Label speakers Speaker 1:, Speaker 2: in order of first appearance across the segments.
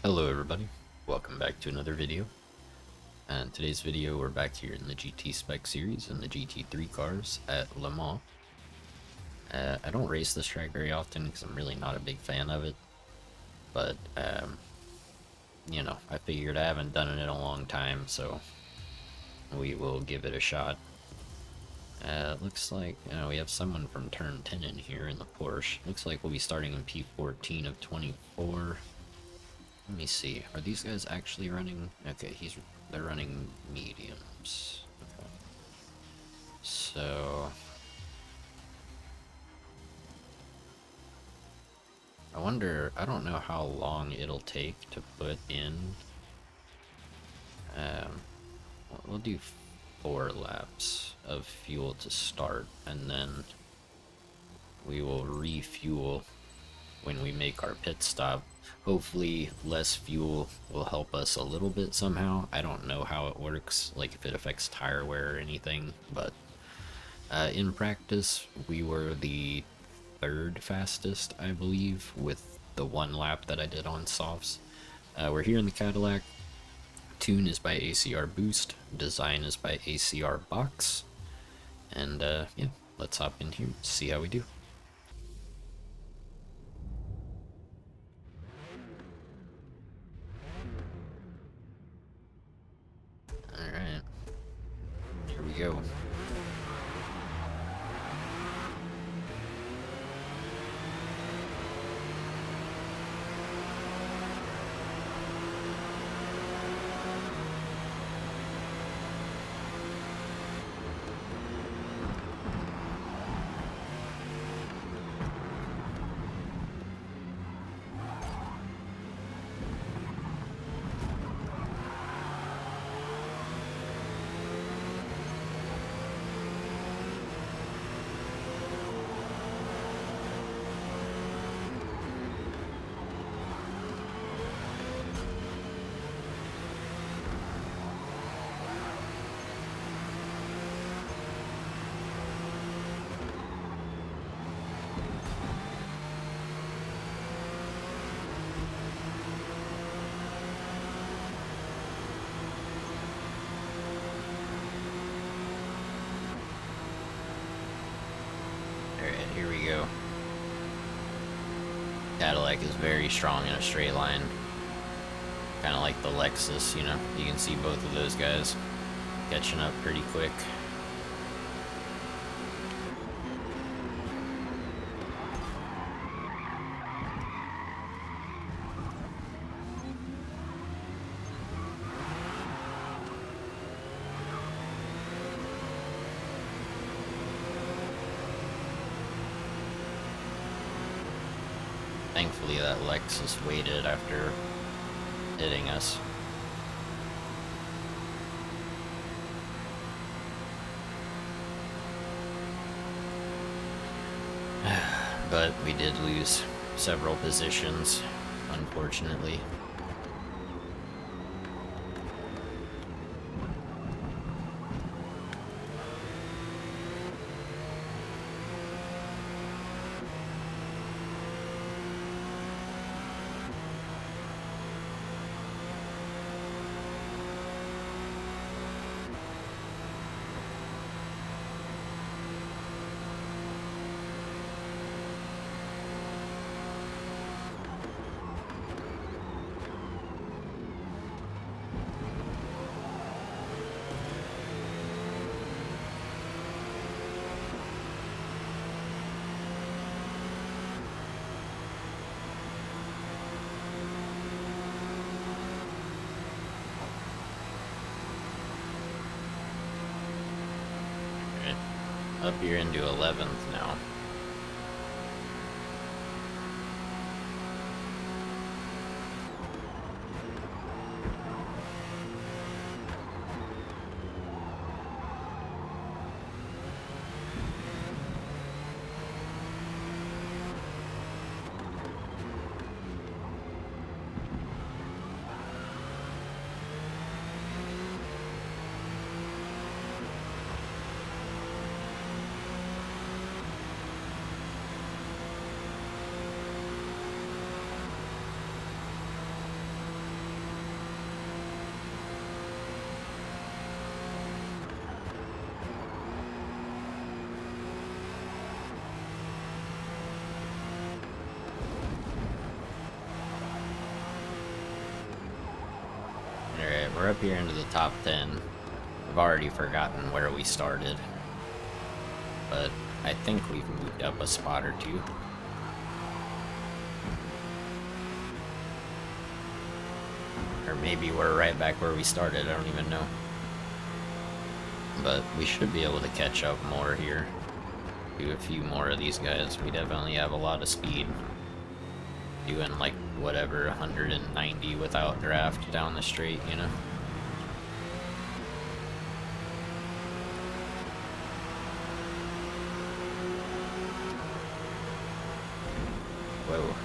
Speaker 1: Hello everybody, welcome back to another video. And today's video we're back here in the GT Spec series in the GT3 cars at Le Mans. I don't race this track very often because I'm really not a big fan of it, but you know, I figured I haven't done it in a long time, so we will give it a shot. Looks like we have someone from turn 10 in here in the Porsche. Looks like we'll be starting in P14 of 24. Let me see. Are these guys actually running? Okay, they're running mediums. Okay. So I wonder. I don't know how long it'll take to put in. We'll do 4 laps of fuel to start, and then we will refuel when we make our pit stop. Hopefully less fuel will help us a little bit somehow. I don't know how it works, like if it affects tire wear or anything, but in practice we were the 3rd fastest, I believe, with the 1 lap that I did on softs. We're here in the Cadillac. Tune is by ACR Boost, design is by ACR Box, and yeah, let's hop in here, see how we do. Alright, here we go. Alright, here we go. Cadillac is very strong in a straight line. Kind of like the Lexus, you know. You can see both of those guys catching up pretty quick. Thankfully that Lexus waited after hitting us. But we did lose several positions, unfortunately. Up here into 11th now. we're up here into the top 10. I've already forgotten where we started, but I think we've moved up a spot or two. Or maybe we're right back where we started, I don't even know. But we should be able to catch up more here. Do a few more of these guys. We definitely have a lot of speed. Doing like whatever 190 without draft down the straight, you know. Whoa.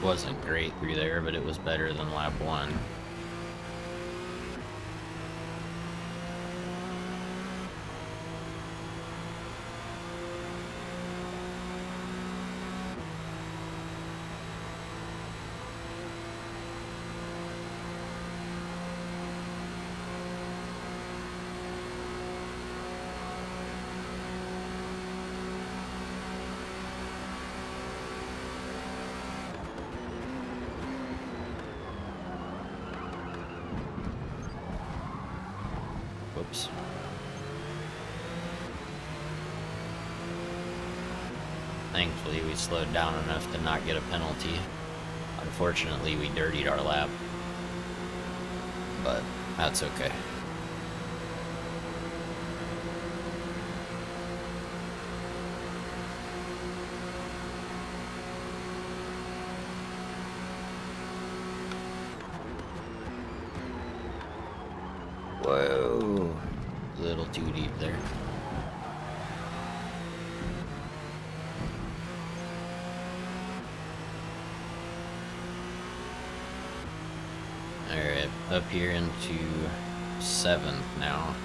Speaker 1: Wasn't great through there, but it was better than lap 1. Whoops. Thankfully, we slowed down enough to not get a penalty. Unfortunately, we dirtied our lap, but that's okay. Whoa, a little too deep there. Alright, up here into 7th now.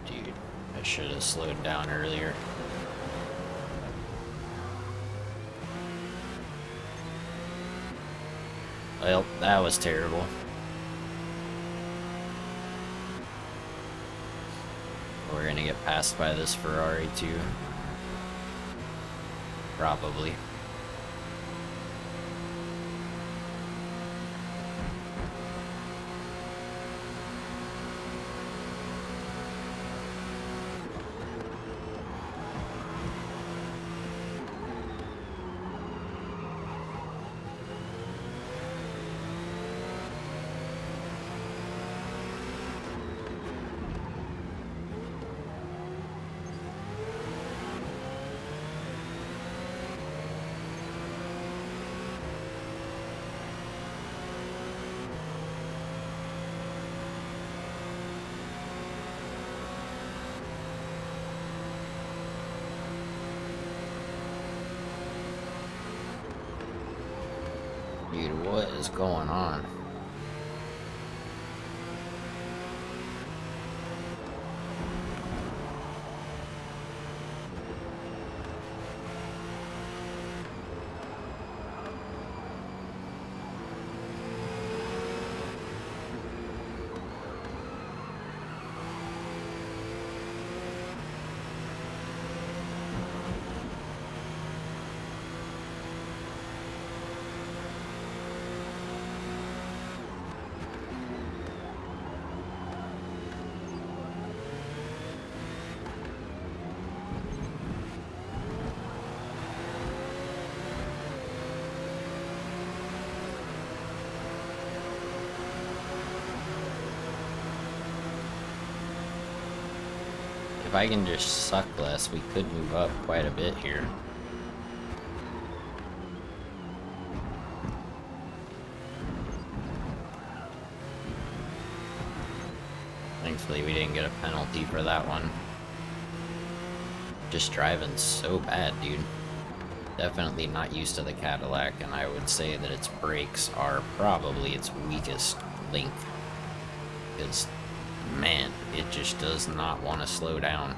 Speaker 1: Dude, I should have slowed down earlier. Well, that was terrible. We're gonna get passed by this Ferrari too. Probably. Dude, what is going on? If I can just suck less, we could move up quite a bit here. Thankfully, we didn't get a penalty for that one. Just driving so bad, dude. Definitely not used to the Cadillac, and I would say that its brakes are probably its weakest link. Because, man, it just does not want to slow down.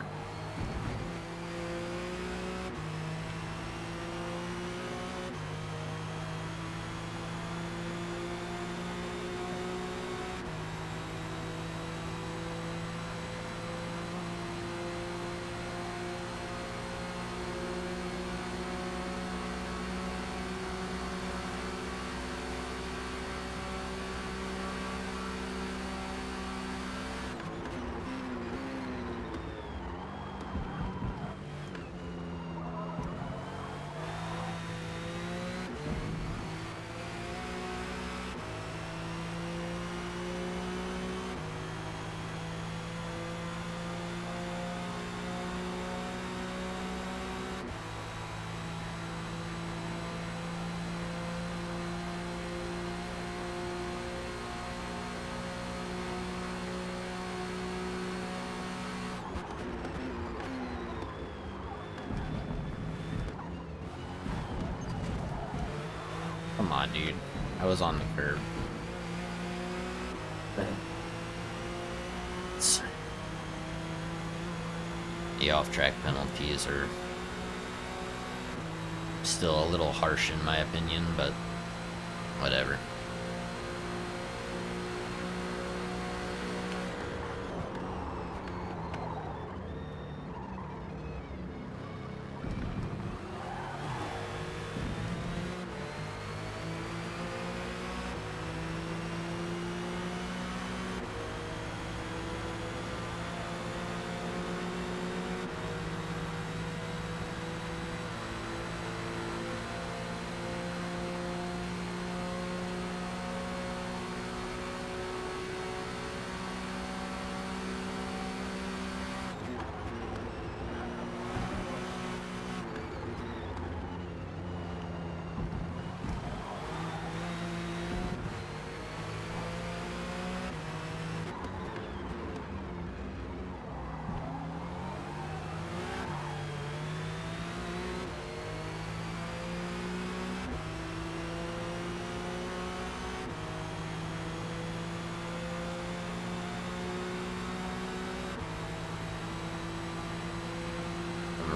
Speaker 1: Come on, dude. I was on the curb. The off-track penalties are still a little harsh in my opinion, but whatever.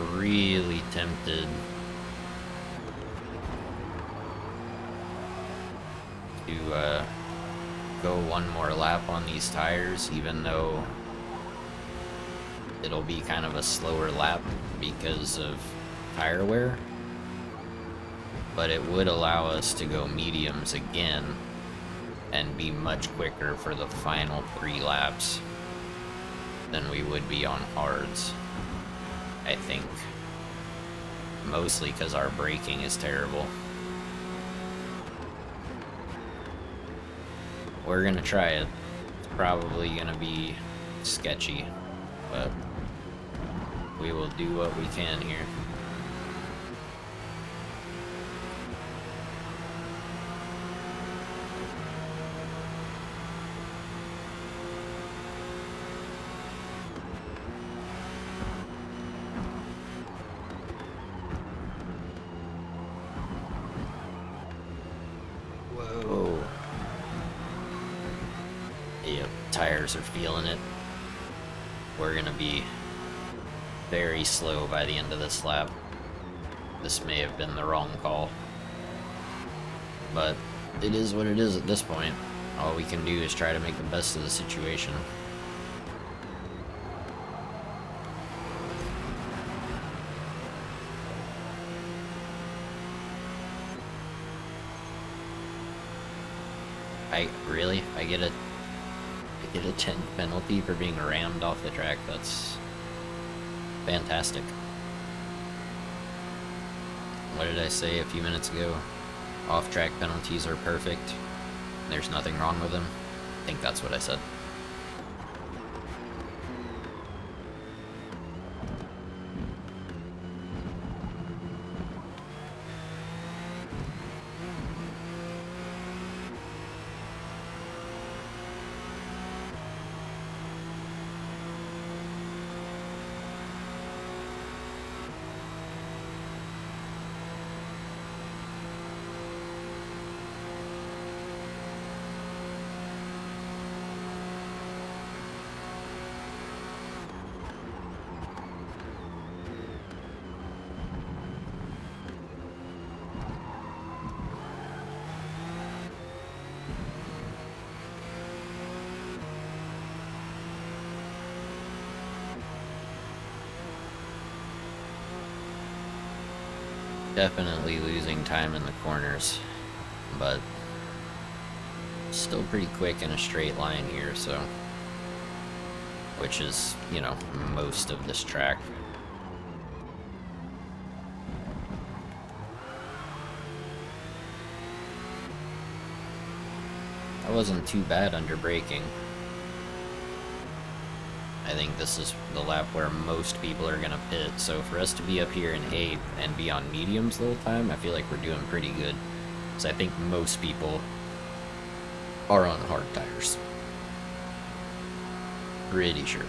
Speaker 1: Really tempted to go one more lap on these tires, even though it'll be kind of a slower lap because of tire wear, but it would allow us to go mediums again and be much quicker for the final 3 laps than we would be on hards, I think. Mostly because our braking is terrible. We're gonna try it. It's probably gonna be sketchy, but we will do what we can here. Whoa. Yep, tires are feeling it. We're gonna be very slow by the end of this lap. This may have been the wrong call, but it is what it is at this point. All we can do is try to make the best of the situation. I get a 10 penalty for being rammed off the track. That's fantastic. What did I say a few minutes ago? Off-track penalties are perfect. There's nothing wrong with them. I think that's what I said. Definitely losing time in the corners, but still pretty quick in a straight line here, so, which is, you know, most of this track. That wasn't too bad under braking. I think this is the lap where most people are gonna pit, so for us to be up here in 8th and be on mediums the whole time, I feel like we're doing pretty good. Because I think most people are on hard tires. Pretty sure.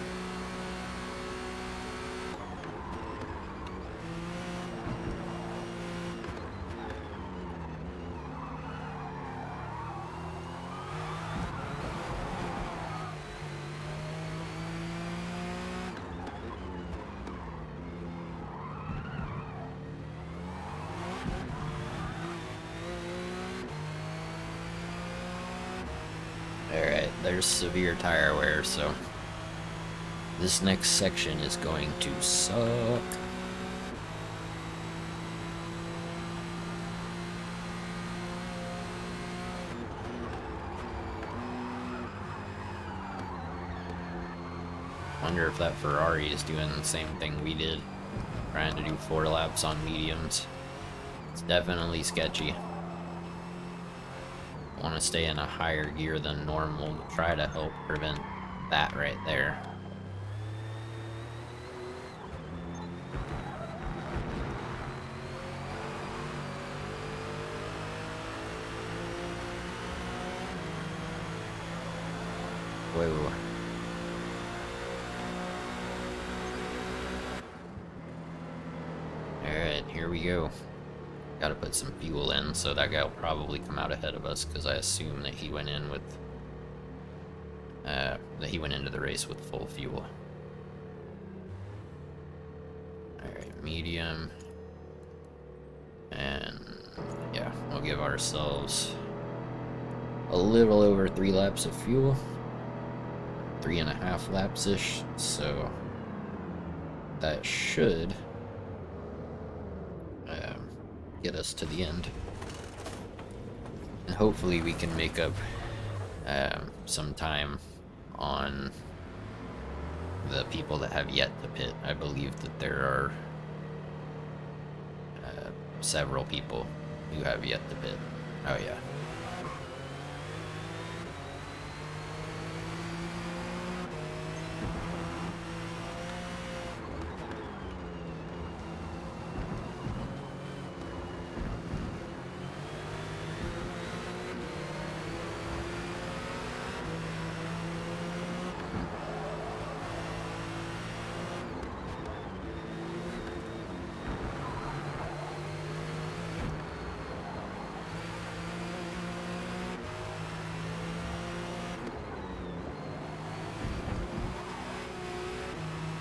Speaker 1: Alright, there's severe tire wear, so this next section is going to suck. Wonder if that Ferrari is doing the same thing we did, trying to do 4 laps on mediums. It's definitely sketchy. Want to stay in a higher gear than normal to try to help prevent that right there. Whoa. Alright, here we go. Gotta put some fuel in, so that guy will probably come out ahead of us, because I assume that he went in with... that he went into the race with full fuel. Alright, medium. And yeah, we'll give ourselves a little over 3 laps of fuel. 3.5 laps-ish, so that should get us to the end. And hopefully we can make up some time on the people that have yet to pit. I believe that there are several people who have yet to pit. Oh yeah.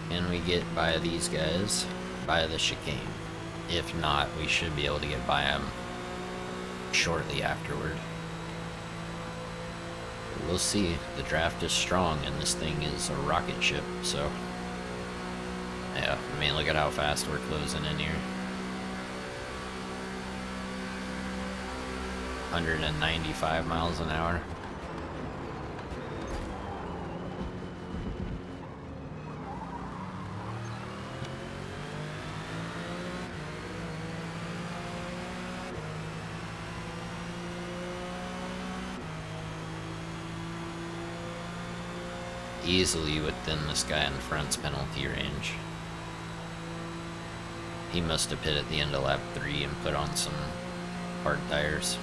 Speaker 1: Can we get by these guys by the chicane? If not, we should be able to get by them shortly afterward. We'll see. The draft is strong and this thing is a rocket ship, so yeah, I mean, look at how fast we're closing in here. 195 miles an hour. Easily within this guy in front's penalty range. He must have hit at the end of lap 3 and put on some hard tires.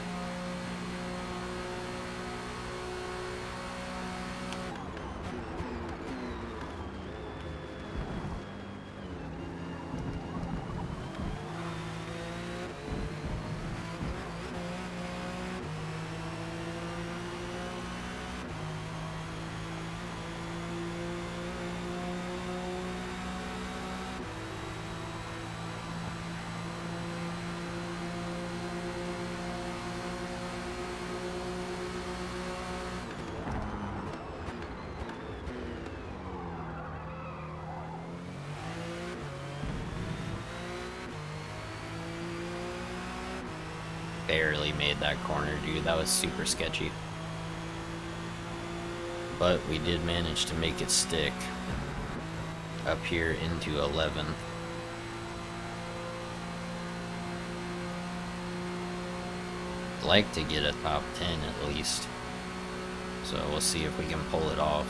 Speaker 1: barely made that corner, dude. That was super sketchy. But we did manage to make it stick up here into 11th. I'd like to get a top 10 at least. So we'll see if we can pull it off.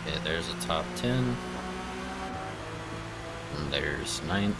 Speaker 1: Okay, there's a top 10. And there's 9th.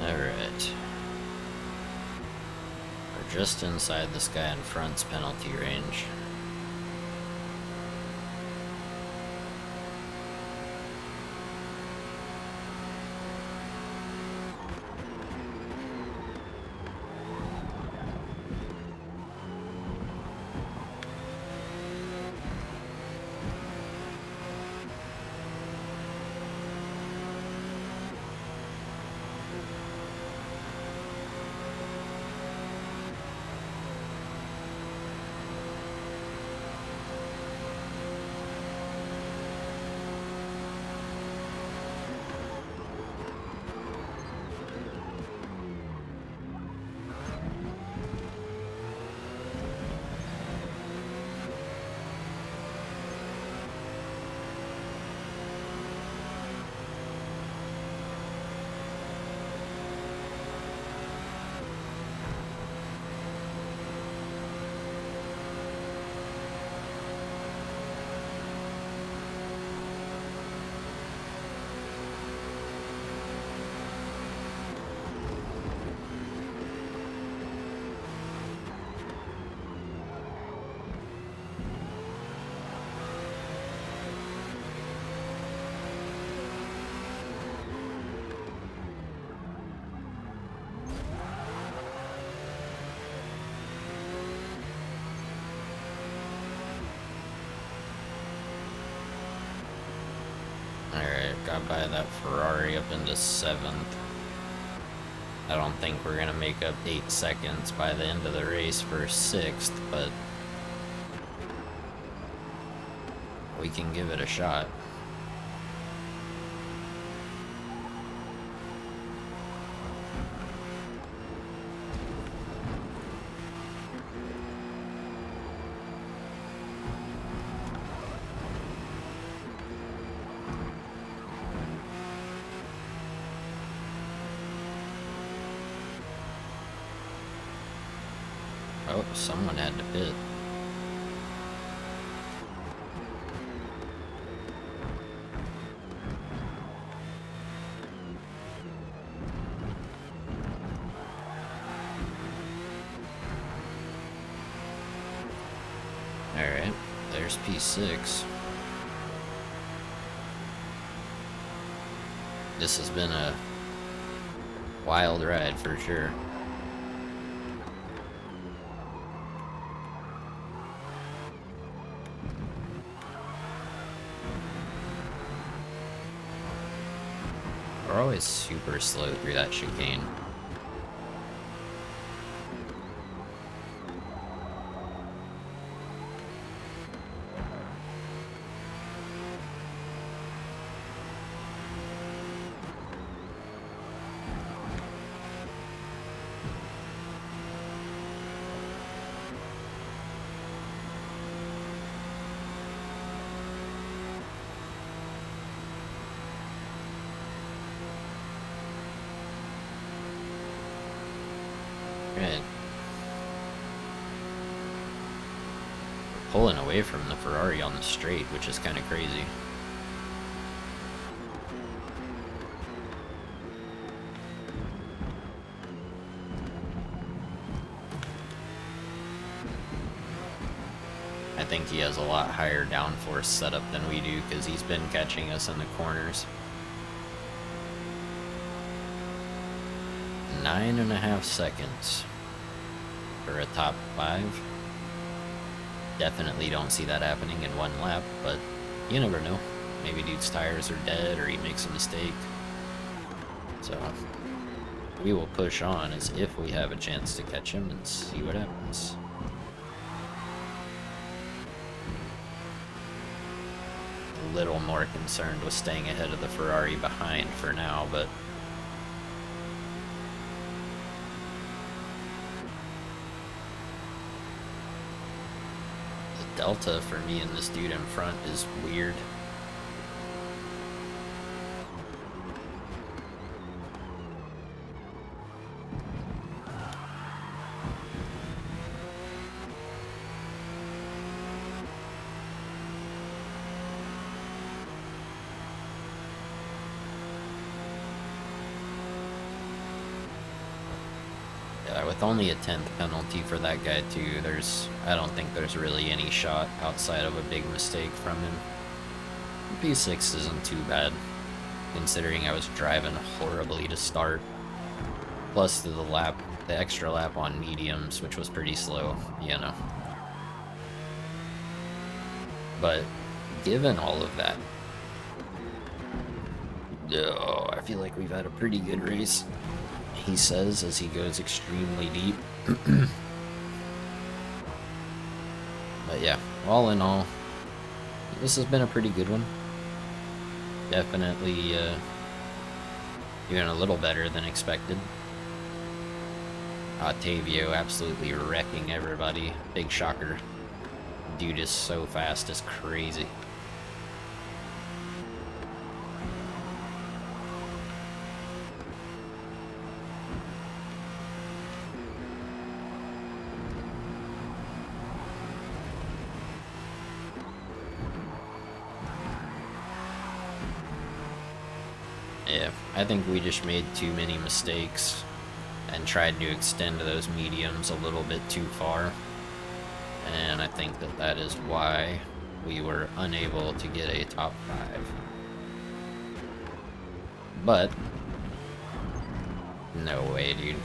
Speaker 1: Alright. We're just inside this guy in front's penalty range. Got by that Ferrari up into 7th. I don't think we're gonna make up 8 seconds by the end of the race for 6th, but we can give it a shot. Oh, someone had to pit. Alright, there's P6. This has been a wild ride for sure. We're always super slow through that chicane. Right. Pulling away from the Ferrari on the straight, which is kind of crazy. I think he has a lot higher downforce setup than we do because he's been catching us in the corners. 9.5 seconds for a top 5. Definitely don't see that happening in one lap, but you never know. Maybe dude's tires are dead or he makes a mistake. So we will push on as if we have a chance to catch him and see what happens. A little more concerned with staying ahead of the Ferrari behind for now, but delta for me and this dude in front is weird. With only a 10th penalty for that guy too, I don't think there's really any shot outside of a big mistake from him. P6 isn't too bad, considering I was driving horribly to start. Plus the extra lap on mediums, which was pretty slow, you know. But given all of that, I feel like we've had a pretty good race. He says as he goes extremely deep. But yeah, all in all, this has been a pretty good one. Definitely even a little better than expected. Octavio absolutely wrecking everybody. Big shocker. Dude is so fast, it's crazy. Yeah, I think we just made too many mistakes and tried to extend those mediums a little bit too far. And I think that is why we were unable to get a top 5. But, no way, dude.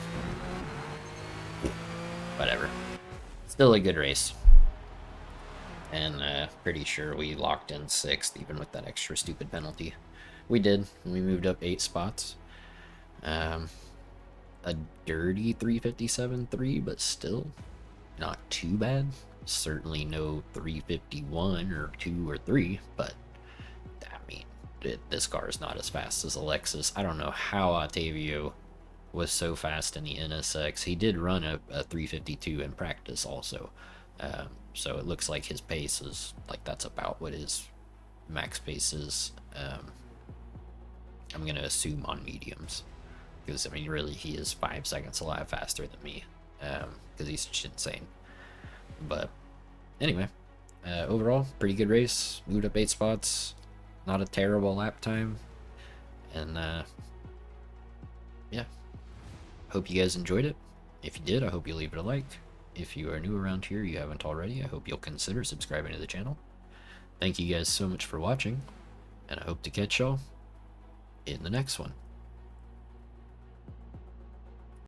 Speaker 1: Whatever. Still a good race. And pretty sure we locked in 6th, even with that extra stupid penalty. We did. We moved up 8 spots. A dirty 357.3, but still not too bad. Certainly no 351 or 2 or 3, but I mean, this car is not as fast as Alexis. I don't know how Octavio was so fast in the NSX. He did run a 352 in practice also. So it looks like his pace is, like, that's about what his max pace is. I'm going to assume on mediums. Because, I mean, really, he is 5 seconds a lap faster than me. Because he's just insane. But anyway, overall, pretty good race. Moved up 8 spots. Not a terrible lap time. And yeah, hope you guys enjoyed it. If you did, I hope you leave it a like. If you are new around here, you haven't already, I hope you'll consider subscribing to the channel. Thank you guys so much for watching, and I hope to catch y'all in the next one.